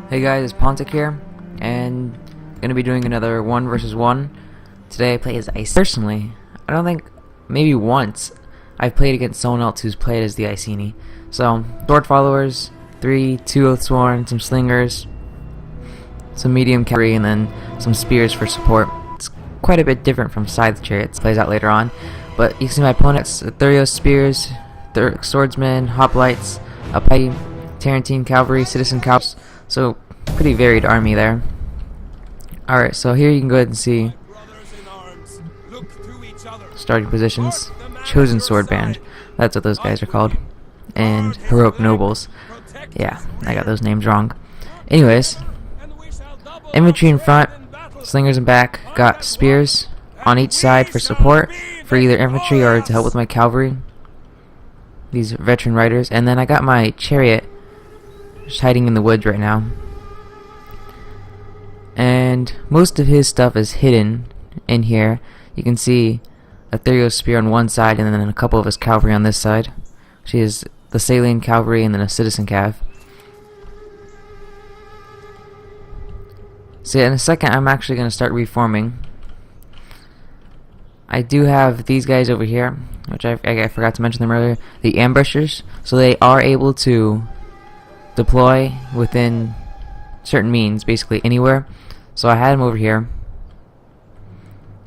Hey guys, it's Pontic here, and gonna be doing another 1 versus 1. Today I play as Iceni. Personally, I don't think, maybe once, I've played against someone else who's played as the Iceni. So, sword followers, 2 Oathsworn, some slingers, some medium cavalry, and then some spears for support. It's quite a bit different from scythe chariots, plays out later on. But you can see my opponent's Thurios spears, swordsmen, hoplites, a petty, Tarantine cavalry, citizen cavalry. So, pretty varied army there. Alright, so here you can go ahead and see starting positions. Chosen Sword Band, that's what those guys are called. And Heroic Nobles. Yeah, I got those names wrong. Anyways, infantry in front, slingers in back, got spears on each side for support, for either infantry or to help with my cavalry. These veteran riders. And then I got my chariot just hiding in the woods right now. And most of his stuff is hidden in here. You can see a Thurios spear on one side and then a couple of his cavalry on this side. She is the Salian cavalry and then a citizen cav. So yeah, in a second I'm actually going to start reforming. I do have these guys over here, which I forgot to mention them earlier. The ambushers. So they are able to deploy within certain means, basically anywhere. So I had him over here,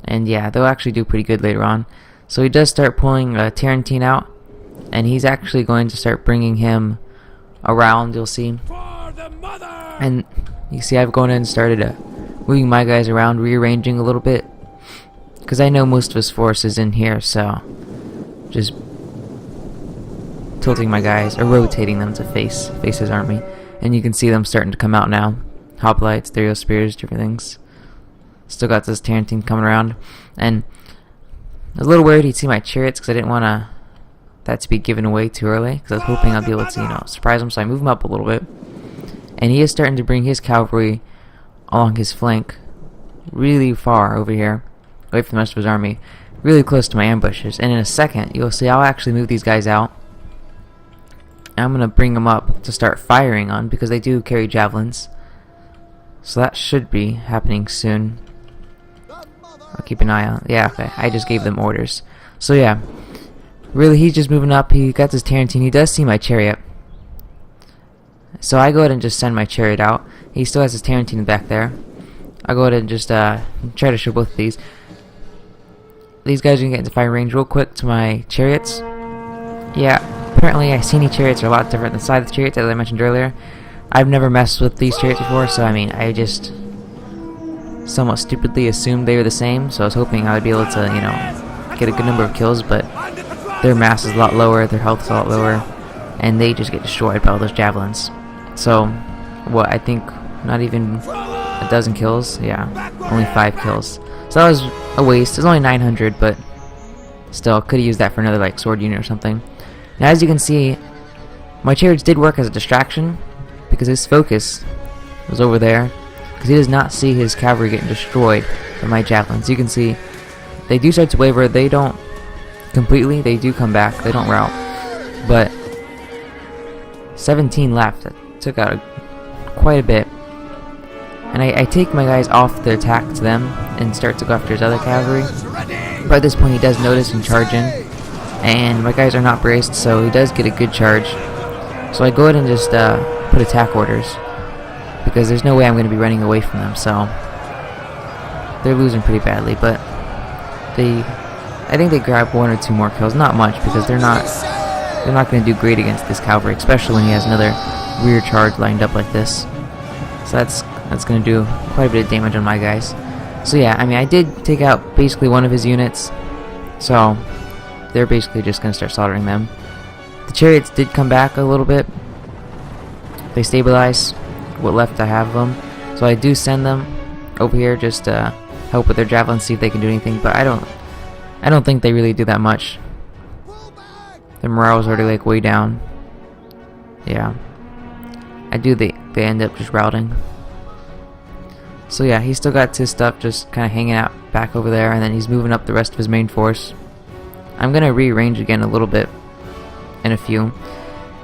and yeah, they'll actually do pretty good later on. So he does start pulling Tarantine out, and he's actually going to start bringing him around, you'll see. And you see I've gone in and started moving my guys around, rearranging a little bit, because I know most of his force is in here, so just tilting my guys, or rotating them to face his army. And you can see them starting to come out now. Hoplites, Thurios spears, different things. Still got this Tarantine coming around. And I was a little worried he'd see my chariots, because I didn't want that to be given away too early, because I was hoping I'd be able to, surprise him. So I move him up a little bit. And he is starting to bring his cavalry along his flank really far over here, away from the rest of his army, really close to my ambushes. And in a second, you'll see I'll actually move these guys out. I'm going to bring them up to start firing on, because they do carry javelins. So that should be happening soon. I'll keep an eye on. Yeah, okay. I just gave them orders. So yeah, really he's just moving up. He got this Tarantine. He does see my chariot. So I go ahead and just send my chariot out. He still has his Tarantine back there. I'll go ahead and just try to show both of these. These guys are going to get into firing range real quick to my chariots. Yeah, apparently Iceni chariots are a lot different than scythe chariots, as I mentioned earlier. I've never messed with these chariots before, so I mean, I just somewhat stupidly assumed they were the same, so I was hoping I would be able to, get a good number of kills, but their mass is a lot lower, their health is a lot lower, and they just get destroyed by all those javelins. So, what, I think not even a dozen kills? Yeah, only 5 kills. So that was a waste. It was only 900, but still, could have used that for another, sword unit or something. Now, as you can see, my chariots did work as a distraction, because his focus was over there, because he does not see his cavalry getting destroyed by my javelins. You can see they do start to waver. They don't completely. They do come back. They don't rout. But 17 left. That took out quite a bit. And I take my guys off the attack to them and start to go after his other cavalry. But at this point he does notice and charge in. And my guys are not braced, so he does get a good charge. So I go ahead and just put attack orders, because there's no way I'm going to be running away from them. So they're losing pretty badly, but I think they grab 1 or 2 more kills, not much, because they're not going to do great against this cavalry, especially when he has another rear charge lined up like this. So that's going to do quite a bit of damage on my guys. So yeah, I mean, I did take out basically one of his units, so they're basically just going to start slaughtering them. The chariots did come back a little bit. They stabilize what left I have of them. So I do send them over here just to help with their javelins, see if they can do anything. But I don't think they really do that much. Their morale is already way down. Yeah. They end up just routing. So yeah, he's still got his stuff just kind of hanging out back over there, and then he's moving up the rest of his main force. I'm going to rearrange again a little bit in a few.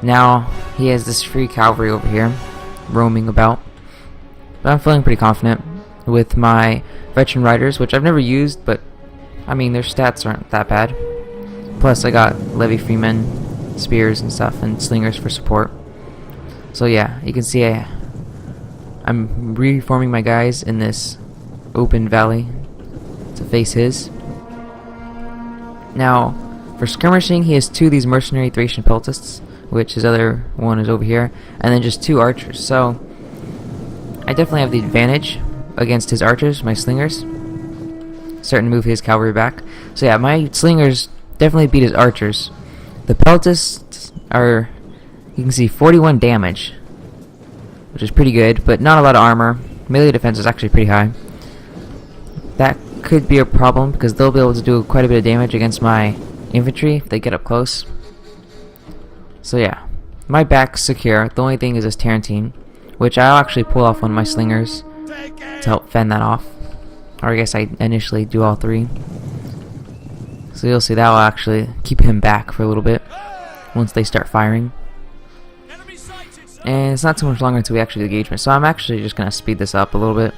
Now he has this free cavalry over here roaming about. But I'm feeling pretty confident with my veteran riders, which I've never used, but I mean their stats aren't that bad. Plus I got levy freemen, spears and stuff, and slingers for support. So yeah, you can see I'm reforming my guys in this open valley to face his. Now, for skirmishing, he has 2 of these mercenary Thracian peltasts, which his other one is over here, and then just 2 archers. So I definitely have the advantage against his archers, my slingers. Starting to move his cavalry back. So yeah, my slingers definitely beat his archers. The peltasts are, you can see, 41 damage, which is pretty good, but not a lot of armor. Melee defense is actually pretty high. That could be a problem because they'll be able to do quite a bit of damage against my infantry if they get up close. So yeah, my back's secure. The only thing is this Tarantine, which I'll actually pull off one of my slingers to help fend that off. Or I guess I initially do all 3. So you'll see that will actually keep him back for a little bit once they start firing. And it's not too much longer until we actually engagement, so I'm actually just going to speed this up a little bit.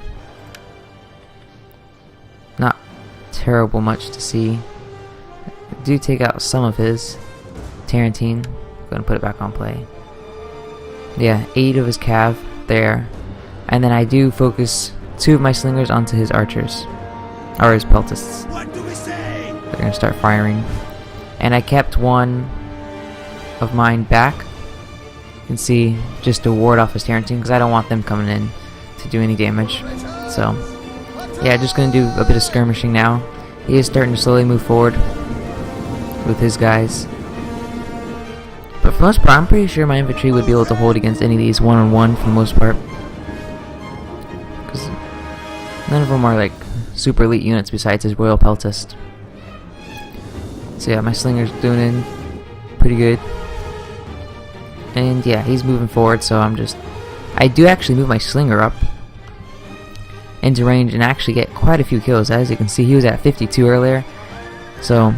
Not terrible much to see. I do take out some of his Tarantine. Going to put it back on play. Yeah, 8 of his cav there. And then I do focus 2 of my slingers onto his archers. Or his peltasts. What do we say? They're going to start firing. And I kept one of mine back. You can see, just to ward off his Tarantine, because I don't want them coming in to do any damage. So, yeah, just going to do a bit of skirmishing now. He is starting to slowly move forward with his guys. But for the most part, I'm pretty sure my infantry would be able to hold against any of these one-on-one for the most part. Because none of them are like super elite units besides his Royal Peltast. So yeah, my slinger's doing in pretty good. And yeah, he's moving forward, so I do actually move my slinger up into range and actually get quite a few kills. As you can see, he was at 52 earlier, so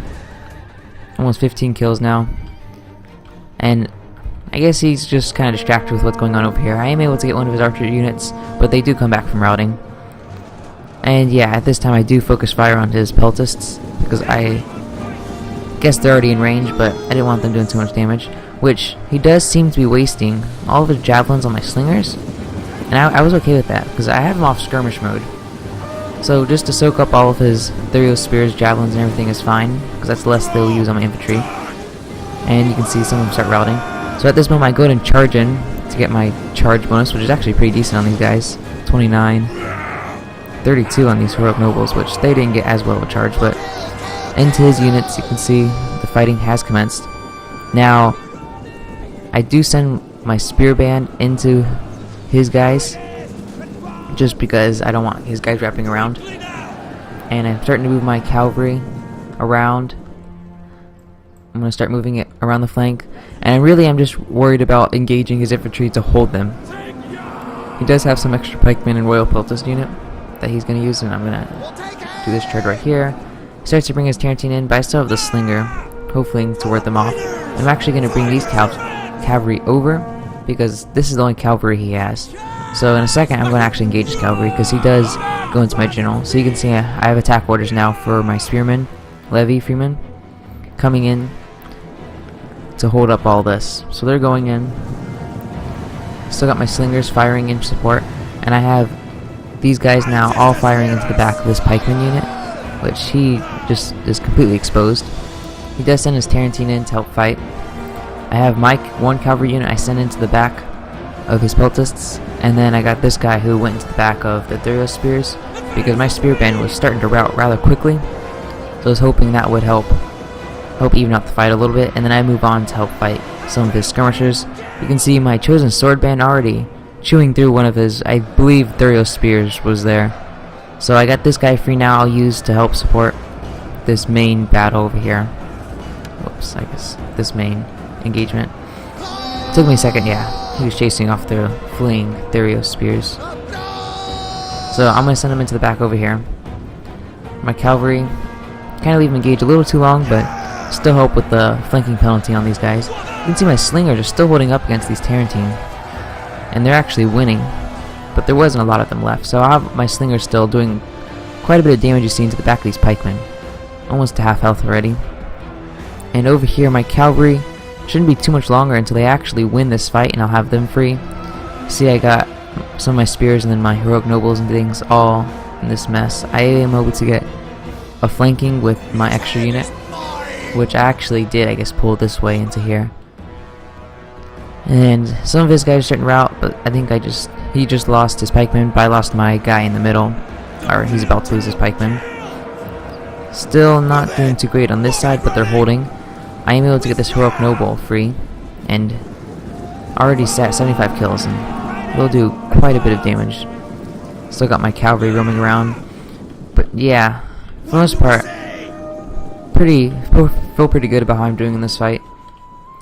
almost 15 kills now. And I guess he's just kind of distracted with what's going on over here. I am able to get one of his archer units, but they do come back from routing. And yeah, at this time I do focus fire on his peltasts, because I guess they're already in range, but I didn't want them doing too much damage. Which he does seem to be wasting all of his javelins on my slingers. And I was okay with that, because I have him off skirmish mode. So just to soak up all of his Therios spears, javelins, and everything is fine, because that's less they'll use on my infantry. And you can see some of them start routing. So at this moment I go ahead and charge in to get my charge bonus, which is actually pretty decent on these guys. 29, 32 on these heroic nobles, which they didn't get as well of a charge, but into his units you can see the fighting has commenced. Now, I do send my spear band into his guys, just because I don't want his guys wrapping around. And I'm starting to move my cavalry around. I'm going to start moving it around the flank, and really I'm just worried about engaging his infantry to hold them. He does have some extra pikemen and Royal Peltast unit that he's going to use, and I'm going to do this charge right here. He starts to bring his Tarantine in, but I still have the slinger, hoping to ward them off. I'm actually going to bring these cavalry over, because this is the only cavalry he has. So in a second I'm going to actually engage his cavalry, because he does go into my general. So you can see I have attack orders now for my spearmen, levy freemen, coming in to hold up all this. So they're going in. Still got my slingers firing in support, and I have these guys now all firing into the back of this pikeman unit, which he just is completely exposed. He does send his Tarantine in to help fight. I have my one cavalry unit I send into the back of his peltasts, and then I got this guy who went into the back of the Therios spears, because my spear band was starting to rout rather quickly. So I was hoping that would help even out the fight a little bit, and then I move on to help fight some of his skirmishers. You can see my chosen sword band already chewing through one of his, I believe, Therios spears was there. So I got this guy free now. I'll use to help support this main battle over here. Whoops, I guess this main engagement. Took me a second, yeah. He was chasing off the fleeing Therios spears. So I'm going to send him into the back over here. My cavalry, kind of leave him engaged a little too long, but still help with the flanking penalty on these guys. You can see my slingers are still holding up against these Tarantine, and they're actually winning. but there wasn't a lot of them left. So I have my slinger still doing quite a bit of damage, you see, into the back of these pikemen. Almost to half health already. And over here, my cavalry shouldn't be too much longer until they actually win this fight, and I'll have them free. See, I got some of my spears and then my heroic nobles and things all in this mess. I am able to get a flanking with my extra unit, which I actually did, I guess, pull this way into here. And some of his guys are starting to rout, but I think he just lost his pikeman, but I lost my guy in the middle, or he's about to lose his pikeman. Still not doing too great on this side, but they're holding. I am able to get this heroic noble free, and already set 75 kills, and will do quite a bit of damage. Still got my cavalry roaming around, but yeah, for the most part, feel pretty good about how I'm doing in this fight.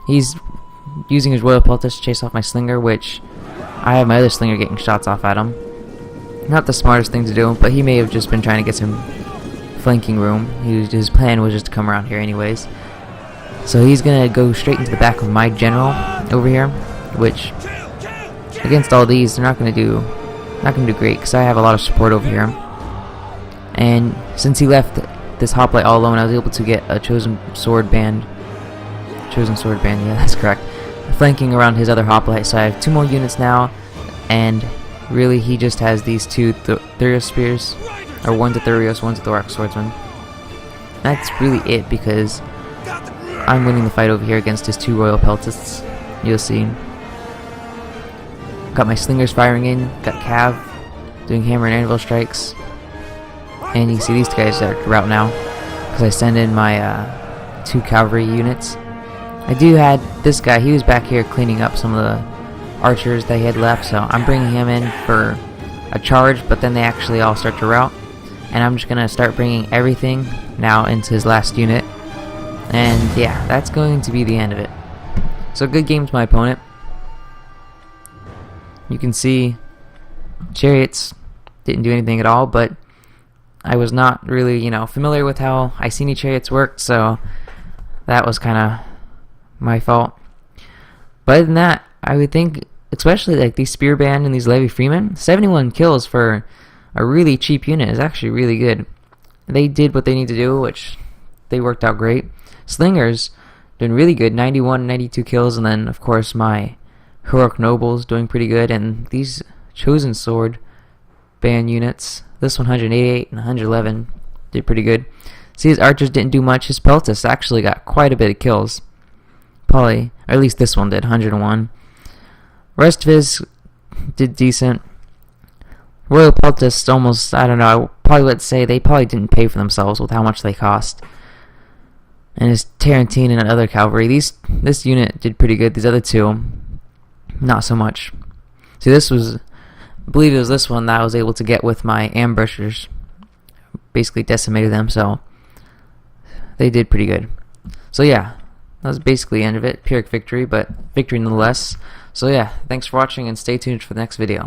He's using his royal peltis to chase off my slinger, which I have my other slinger getting shots off at him. Not the smartest thing to do, but he may have just been trying to get some flanking room. His plan was just to come around here anyways. So he's gonna go straight into the back of my general over here, which against all these they're not gonna do great because I have a lot of support over here. And since he left this hoplite all alone, I was able to get a chosen sword band, yeah, that's correct, flanking around his other hoplite. So I have 2 more units now, and really he just has these 2 Thurios spears, or one's a Thurios, one's a Thorax swordsman. That's really it, because I'm winning the fight over here against his 2 royal peltists. You'll see. Got my slingers firing in, got Cav doing hammer and anvil strikes, and you can see these guys are rout now because I send in my 2 cavalry units. I do had this guy, he was back here cleaning up some of the archers that he had left, so I'm bringing him in for a charge, but then they actually all start to rout, and I'm just gonna start bringing everything now into his last unit, and yeah, that's going to be the end of it. So good game to my opponent. You can see chariots didn't do anything at all, but I was not really, familiar with how Iceni chariots worked, so that was kind of my fault. But other than that, I would think, especially like these spear band and these levy freemen, 71 kills for a really cheap unit is actually really good. They did what they need to do, which they worked out great. Slingers doing really good, 91, 92 kills, and then of course my heroic nobles doing pretty good, and these chosen sword band units, this 188 and 111 did pretty good. See, his archers didn't do much. His peltis actually got quite a bit of kills, probably, or at least this one did, 101. Rest of his did decent. Royal peltis almost, I don't know, I probably would say they probably didn't pay for themselves with how much they cost. And his Tarantine and other cavalry, this unit did pretty good. These other 2, not so much. See, this was, I believe it was this one that I was able to get with my ambushers. Basically decimated them, so they did pretty good. So yeah, that was basically the end of it. Pyrrhic victory, but victory nonetheless. So yeah, thanks for watching and stay tuned for the next video.